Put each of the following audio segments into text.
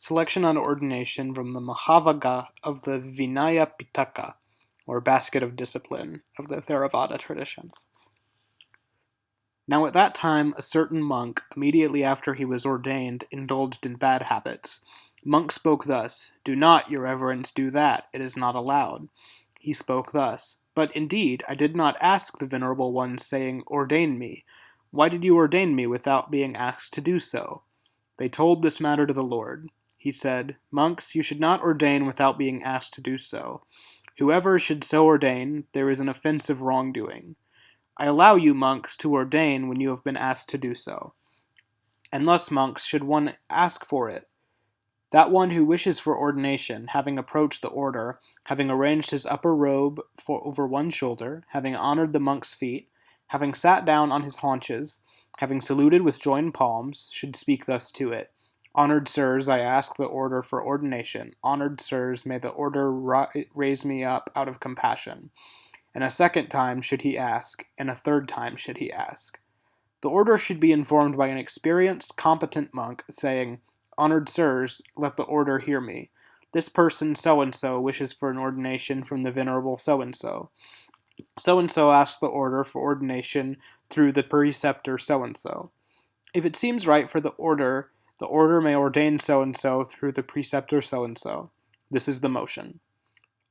Selection on Ordination from the Mahāvagga of the Vinaya Piṭaka, or Basket of Discipline, of the Theravada tradition. Now at that time a certain monk, immediately after he was ordained, indulged in bad habits. The monk spoke thus, "Do not, your reverence, do that, it is not allowed." He spoke thus, "But indeed, I did not ask the Venerable One, saying, 'Ordain me.' Why did you ordain me without being asked to do so?" They told this matter to the Lord. He said, "Monks, you should not ordain without being asked to do so. Whoever should so ordain, there is an offense of wrongdoing. I allow you, monks, to ordain when you have been asked to do so. And thus, monks, should one ask for it. That one who wishes for ordination, having approached the order, having arranged his upper robe over one shoulder, having honored the monk's feet, having sat down on his haunches, having saluted with joined palms, should speak thus to it. Honored sirs, I ask the order for ordination. Honored sirs, may the order raise me up out of compassion." And a second time should he ask, and a third time should he ask. The order should be informed by an experienced, competent monk, saying, "Honored sirs, let the order hear me. This person so-and-so wishes for an ordination from the Venerable so-and-so. So-and-so asks the order for ordination through the preceptor so-and-so. If it seems right for the order may ordain so-and-so through the preceptor so-and-so. This is the motion.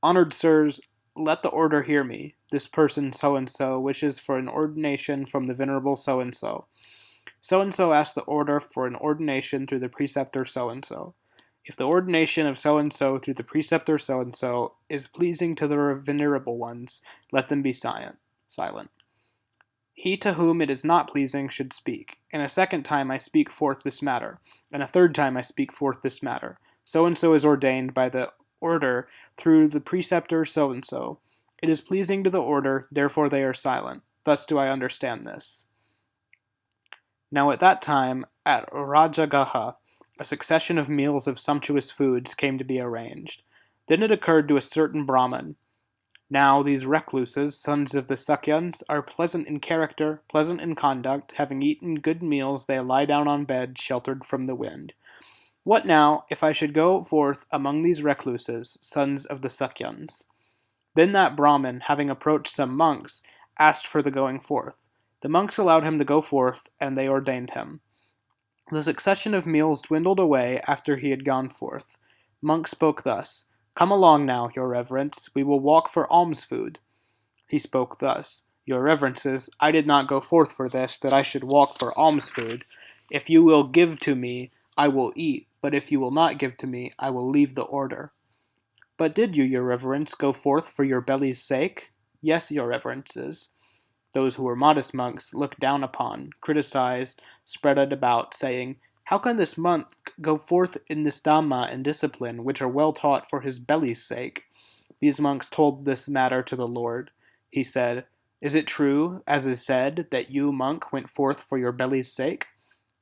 Honored sirs, let the order hear me. This person so-and-so wishes for an ordination from the Venerable so-and-so. So-and-so asks the order for an ordination through the preceptor so-and-so. If the ordination of so-and-so through the preceptor so-and-so is pleasing to the Venerable Ones, let them be silent. He to whom it is not pleasing should speak. And a second time I speak forth this matter, and a third time I speak forth this matter. So-and-so is ordained by the order through the preceptor so-and-so. It is pleasing to the order, therefore they are silent. Thus do I understand this. Now at that time, at Rajagaha, a succession of meals of sumptuous foods came to be arranged. Then it occurred to a certain Brahmin. Now these recluses, sons of the Sakyans, are pleasant in character, pleasant in conduct, having eaten good meals they lie down on bed, sheltered from the wind. What now, if I should go forth among these recluses, sons of the Sakyans? Then that Brahmin, having approached some monks, asked for the going forth. The monks allowed him to go forth, and they ordained him. The succession of meals dwindled away after he had gone forth. Monk spoke thus, "Come along now, your reverence, we will walk for alms food." He spoke thus, "Your reverences, I did not go forth for this, that I should walk for alms food. If you will give to me, I will eat, but if you will not give to me, I will leave the order." "But did you, your reverence, go forth for your belly's sake?" "Yes, your reverences." Those who were modest monks looked down upon, criticized, spread it about, saying, "How can this monk go forth in this Dhamma and discipline, which are well taught for his belly's sake?" These monks told this matter to the Lord. He said, "Is it true, as is said, that you, monk, went forth for your belly's sake?"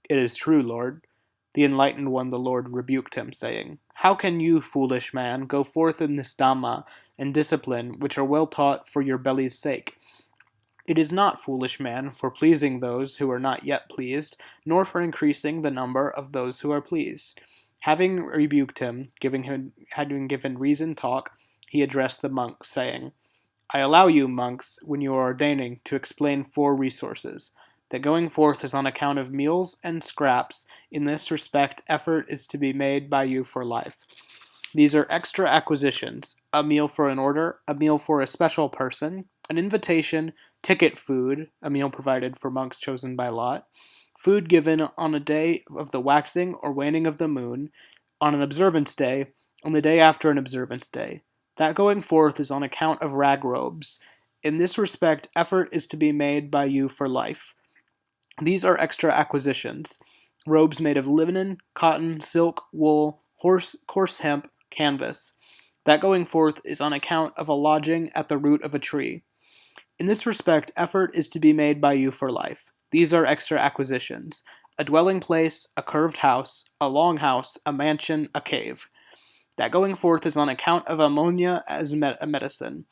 "It is true, Lord." The enlightened one, the Lord, rebuked him, saying, "How can you, foolish man, go forth in this Dhamma and discipline, which are well taught for your belly's sake? It is not, foolish man, for pleasing those who are not yet pleased, nor for increasing the number of those who are pleased." Having rebuked him, having given reasoned talk, he addressed the monks, saying, "I allow you, monks, when you are ordaining, to explain 4 resources. That going forth is on account of meals and scraps. In this respect, effort is to be made by you for life. These are extra acquisitions: a meal for an order, a meal for a special person, an invitation, ticket food, a meal provided for monks chosen by lot, food given on a day of the waxing or waning of the moon, on an observance day, on the day after an observance day. That going forth is on account of rag robes. In this respect, effort is to be made by you for life. These are extra acquisitions: robes made of linen, cotton, silk, wool, coarse hemp, canvas. That going forth is on account of a lodging at the root of a tree. In this respect, effort is to be made by you for life. These are extra acquisitions: a dwelling place, a curved house, a long house, a mansion, a cave. That going forth is on account of ammonia as a medicine.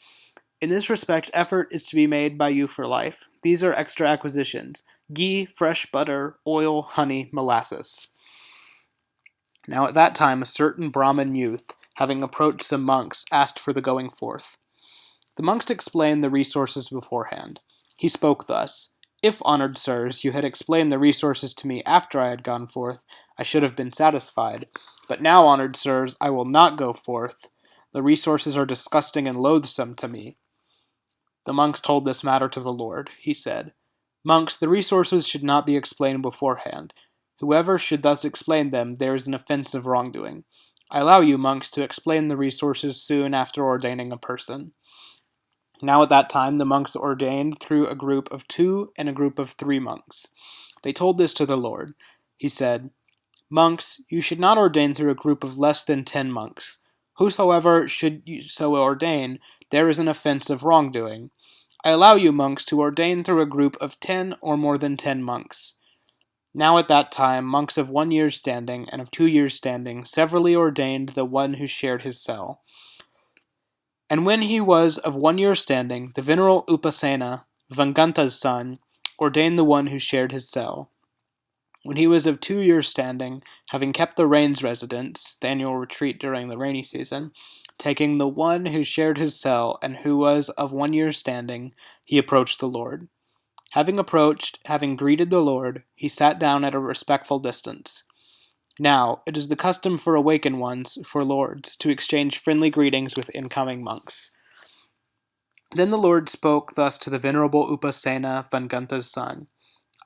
In this respect, effort is to be made by you for life. These are extra acquisitions: ghee, fresh butter, oil, honey, molasses. Now at that time a certain Brahmin youth, having approached some monks, asked for the going forth. The monks explained the resources beforehand. He spoke thus: "If, honored sirs, you had explained the resources to me after I had gone forth, I should have been satisfied. But now, honored sirs, I will not go forth. The resources are disgusting and loathsome to me." The monks told this matter to the Lord. He said, "Monks, the resources should not be explained beforehand. Whoever should thus explain them, there is an offense of wrongdoing. I allow you, monks, to explain the resources soon after ordaining a person." Now at that time the monks ordained through a group of 2 and a group of 3 monks. They told this to the Lord. He said, "Monks, you should not ordain through a group of less than 10 monks. Whosoever should you so ordain, there is an offense of wrongdoing. I allow you, monks, to ordain through a group of 10 or more than 10 monks." Now at that time monks of 1 year's standing and of 2 years' standing severally ordained the one who shared his cell. And when he was of 1 year's standing, the venerable Upasena, Vanganta's son, ordained the one who shared his cell. When he was of 2 years' standing, having kept the rains residence, the annual retreat during the rainy season, taking the one who shared his cell and who was of 1 year's standing, he approached the Lord. Having approached, having greeted the Lord, he sat down at a respectful distance. Now, it is the custom for awakened ones, for lords, to exchange friendly greetings with incoming monks. Then the Lord spoke thus to the venerable Upasena, Vanganta's son.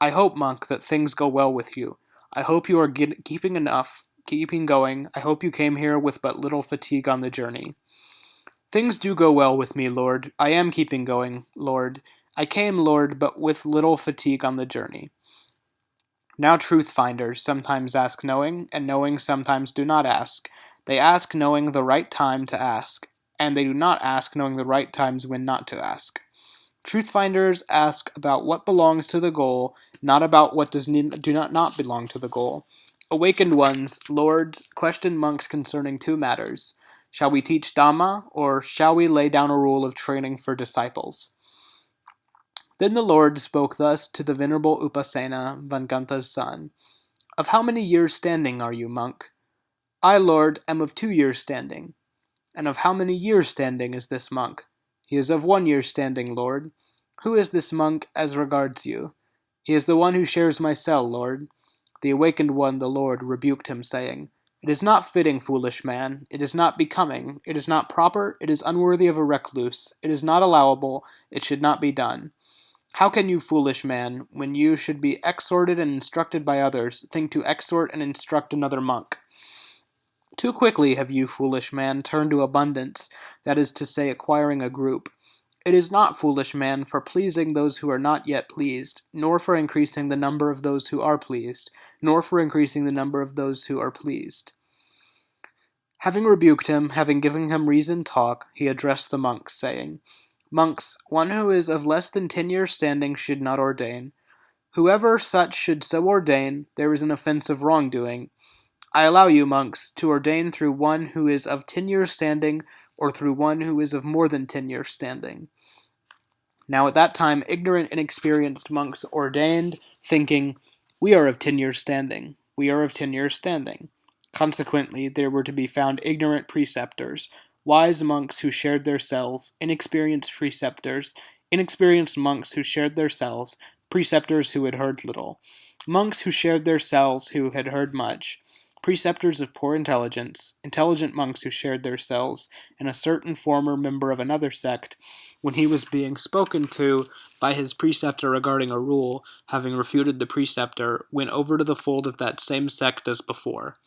"I hope, monk, that things go well with you. I hope you are keeping going. I hope you came here with but little fatigue on the journey." "Things do go well with me, Lord. I am keeping going, Lord. I came, Lord, but with little fatigue on the journey." Now truth-finders sometimes ask knowing, and knowing sometimes do not ask. They ask knowing the right time to ask, and they do not ask knowing the right times when not to ask. Truth-finders ask about what belongs to the goal, not about what do not belong to the goal. Awakened ones, lords, question monks concerning 2 matters. Shall we teach Dhamma, or shall we lay down a rule of training for disciples? Then the Lord spoke thus to the venerable Upasena, Vanganta's son. "Of how many years' standing are you, monk?" "I, Lord, am of 2 years' standing." "And of how many years' standing is this monk?" "He is of 1 year's standing, Lord." "Who is this monk as regards you?" "He is the one who shares my cell, Lord." The awakened one, the Lord, rebuked him, saying, "It is not fitting, foolish man. It is not becoming. It is not proper. It is unworthy of a recluse. It is not allowable. It should not be done. How can you, foolish man, when you should be exhorted and instructed by others, think to exhort and instruct another monk? Too quickly have you, foolish man, turned to abundance, that is to say, acquiring a group. It is not, foolish man, for pleasing those who are not yet pleased, nor for increasing the number of those who are pleased, nor for increasing the number of those who are pleased." Having rebuked him, having given him reasoned talk, he addressed the monks, saying, "Monks, one who is of less than 10 years' standing should not ordain. Whoever such should so ordain, there is an offense of wrongdoing. I allow you, monks, to ordain through one who is of 10 years' standing, or through one who is of more than 10 years' standing." Now at that time ignorant, inexperienced monks ordained, thinking, "We are of 10 years' standing. We are of 10 years' standing." Consequently, there were to be found ignorant preceptors, wise monks who shared their cells, inexperienced preceptors, inexperienced monks who shared their cells, preceptors who had heard little, monks who shared their cells who had heard much, preceptors of poor intelligence, intelligent monks who shared their cells, and a certain former member of another sect, when he was being spoken to by his preceptor regarding a rule, having refuted the preceptor, went over to the fold of that same sect as before.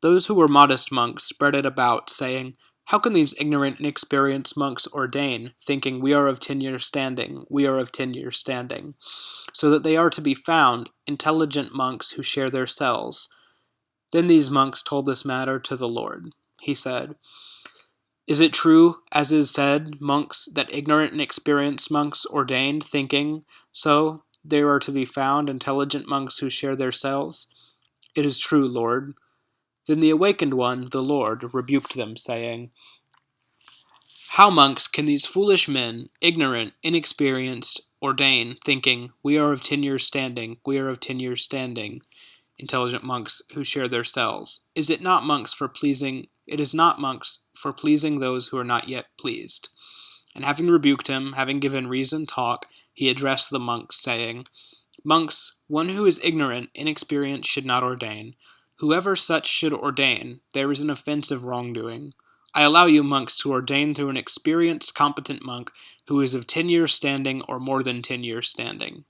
Those who were modest monks spread it about, saying, "How can these ignorant, inexperienced monks ordain, thinking we are of 10 years' standing, we are of 10 years' standing, so that they are to be found, intelligent monks who share their cells?" Then these monks told this matter to the Lord. He said, "Is it true, as is said, monks, that ignorant and experienced monks ordained, thinking so there are to be found intelligent monks who share their cells?" "It is true, Lord." Then the awakened one, the Lord, rebuked them, saying, "How, monks, can these foolish men, ignorant, inexperienced, ordain, thinking, we are of 10 years' standing, we are of 10 years' standing? intelligent monks who share their cells. Is it not monks for pleasing? It is not monks for pleasing those who are not yet pleased. And having rebuked him, having given reason talk, he addressed the monks, saying, Monks, one who is ignorant, inexperienced, should not ordain. Whoever such should ordain, there is an offense of wrongdoing. I allow you, monks, to ordain through an experienced, competent monk who is of 10 years' standing or more than 10 years' standing.